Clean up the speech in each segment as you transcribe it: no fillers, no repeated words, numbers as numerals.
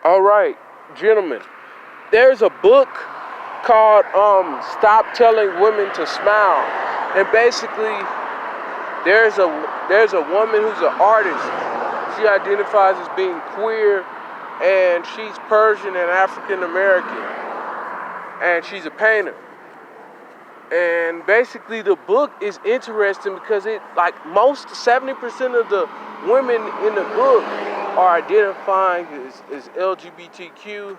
All right, gentlemen. There's a book called "Stop Telling Women to Smile," and basically, there's a woman who's an artist. She identifies as being queer, and she's Persian and African American, and she's a painter. And basically, the book is interesting because it, like most 70% of the women in the book are identifying as LGBTQ.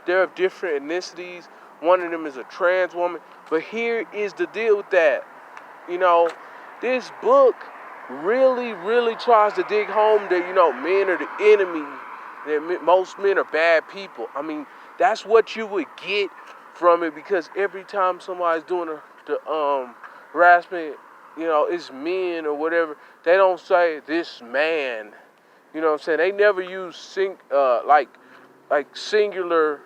They're of different ethnicities. One of them is a trans woman. But here is the deal with that. You know, this book really, really tries to dig home that, men are the enemy. That most men are bad people. I mean, that's what you would get from it, because every time somebody's doing the harassment, it's men or whatever, they don't say this man. You know what I'm saying? They never use like singular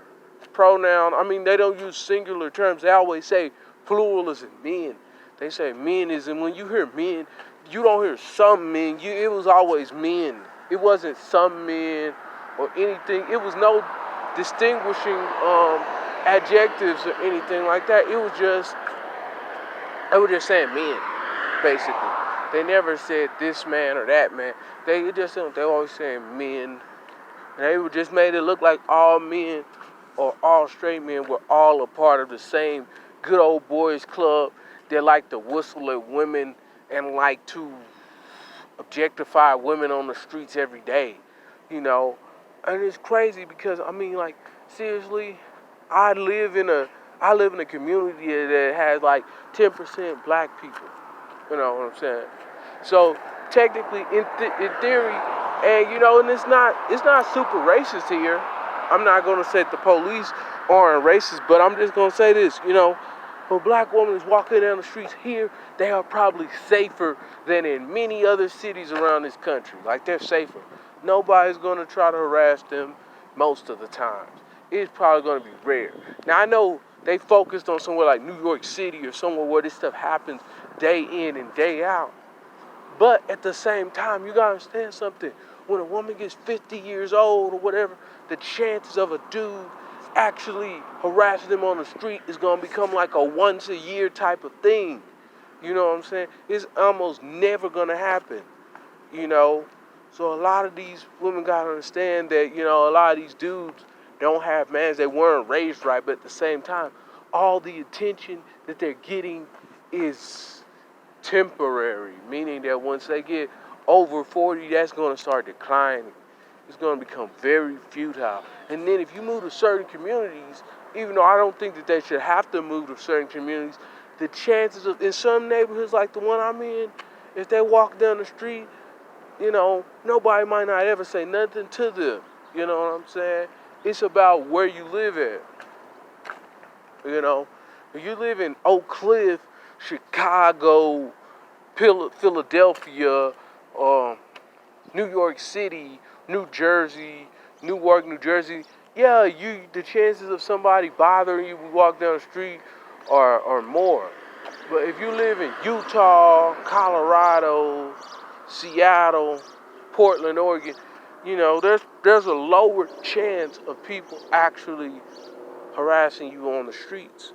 pronoun. I mean, they don't use singular terms. They always say plural as in men. They say men is, and when you hear men, you don't hear some men. It was always men. It wasn't some men or anything. It was no distinguishing adjectives or anything like that. They were just saying men, basically. They never said this man or that man. They always saying men. And they were just made it look like all men or all straight men were all a part of the same good old boys club that like to whistle at women and like to objectify women on the streets every day, And it's crazy because, seriously, I live in a community that has like 10% black people. You know what I'm saying? So technically, in theory, and it's not super racist here. I'm not gonna say the police aren't racist, but I'm just gonna say this. When black women is walking down the streets here, they are probably safer than in many other cities around this country. Like, they're safer. Nobody's gonna try to harass them most of the times. It's probably gonna be rare. Now, I know they focused on somewhere like New York City or somewhere where this stuff happens day in and day out. But at the same time, you gotta understand something. When a woman gets 50 years old or whatever, the chances of a dude actually harassing them on the street is gonna become like a once a year type of thing. You know what I'm saying? It's almost never gonna happen. So a lot of these women gotta understand that, a lot of these dudes don't have mans. They weren't raised right, but at the same time, all the attention that they're getting is temporary, meaning that once they get over 40, that's going to start declining. It's going to become very futile. And then if you move to certain communities, even though I don't think that they should have to move to certain communities, the chances of, in some neighborhoods like the one I'm in, if they walk down the street, nobody might not ever say nothing to them. You know what I'm saying? It's about where you live at. If you live in Oak Cliff, Chicago, Philadelphia, New York City, New Jersey, Newark, New Jersey, yeah, the chances of somebody bothering you when you walk down the street are more. But if you live in Utah, Colorado, Seattle, Portland, Oregon, there's a lower chance of people actually harassing you on the streets,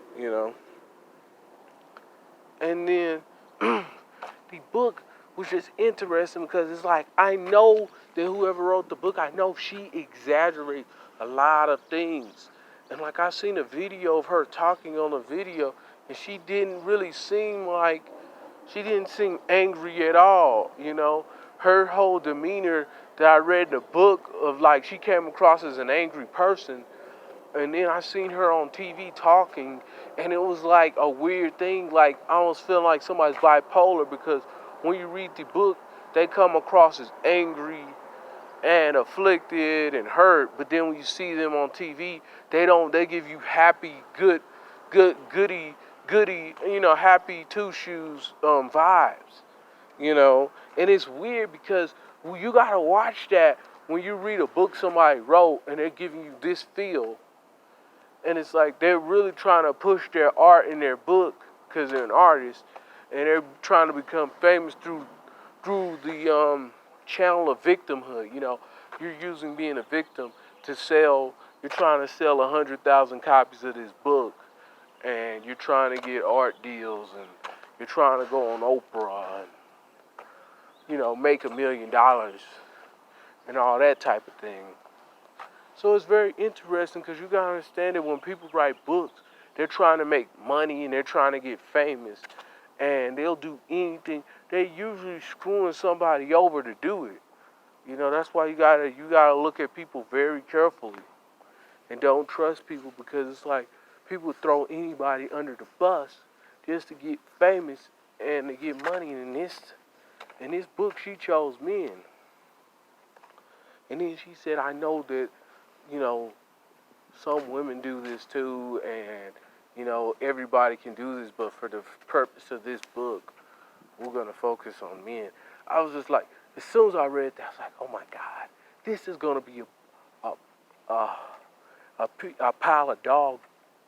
And then the book was just interesting because it's like, I know that whoever wrote the book, I know she exaggerates a lot of things. And like, I seen a video of her talking on a video, and she didn't seem angry at all, Her whole demeanor that I read in the book of, like, she came across as an angry person. And then I seen her on TV talking, and it was like a weird thing, like I almost feeling like somebody's bipolar, because when you read the book, they come across as angry and afflicted and hurt, but then when you see them on TV, they give you happy, goody, happy two shoes vibes, And it's weird because you gotta watch that when you read a book somebody wrote and they're giving you this feel. And it's like they're really trying to push their art in their book because they're an artist, and they're trying to become famous through the channel of victimhood. You're using being a victim to sell. You're trying to sell 100,000 copies of this book, and you're trying to get art deals, and you're trying to go on Oprah, and make $1 million and all that type of thing. So it's very interesting because you gotta understand that when people write books, they're trying to make money and they're trying to get famous, and they'll do anything. They usually screwing somebody over to do it. That's why you gotta look at people very carefully and don't trust people, because it's like people throw anybody under the bus just to get famous and to get money. And in this book, she chose men. And then she said, I know that, some women do this too, and, everybody can do this, but for the purpose of this book, we're going to focus on men. I was just like, as soon as I read that, I was like, oh my God, this is going to be a pile of dog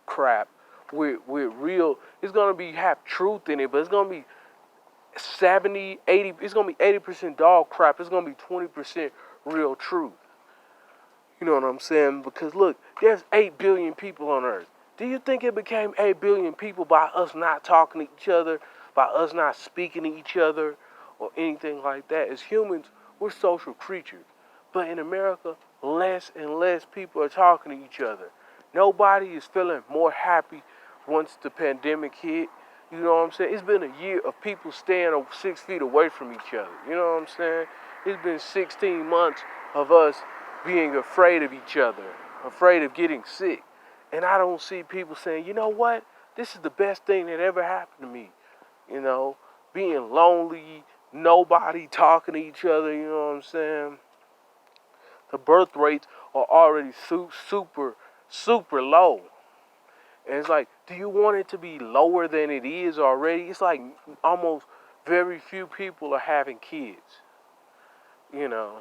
crap with real, it's going to have truth in it, but it's going to be 70, 80, it's going to be 80% dog crap. It's going to be 20% real truth. You know what I'm saying? Because look, there's 8 billion people on Earth. Do you think it became 8 billion people by us not talking to each other, by us not speaking to each other, or anything like that? As humans, we're social creatures. But in America, less and less people are talking to each other. Nobody is feeling more happy once the pandemic hit. You know what I'm saying? It's been a year of people staying 6 feet away from each other. You know what I'm saying? It's been 16 months of us being afraid of each other, afraid of getting sick. And I don't see people saying, you know what? This is the best thing that ever happened to me. Being lonely, nobody talking to each other, you know what I'm saying? The birth rates are already super, super low. And it's like, do you want it to be lower than it is already? It's like almost very few people are having kids. Yeah.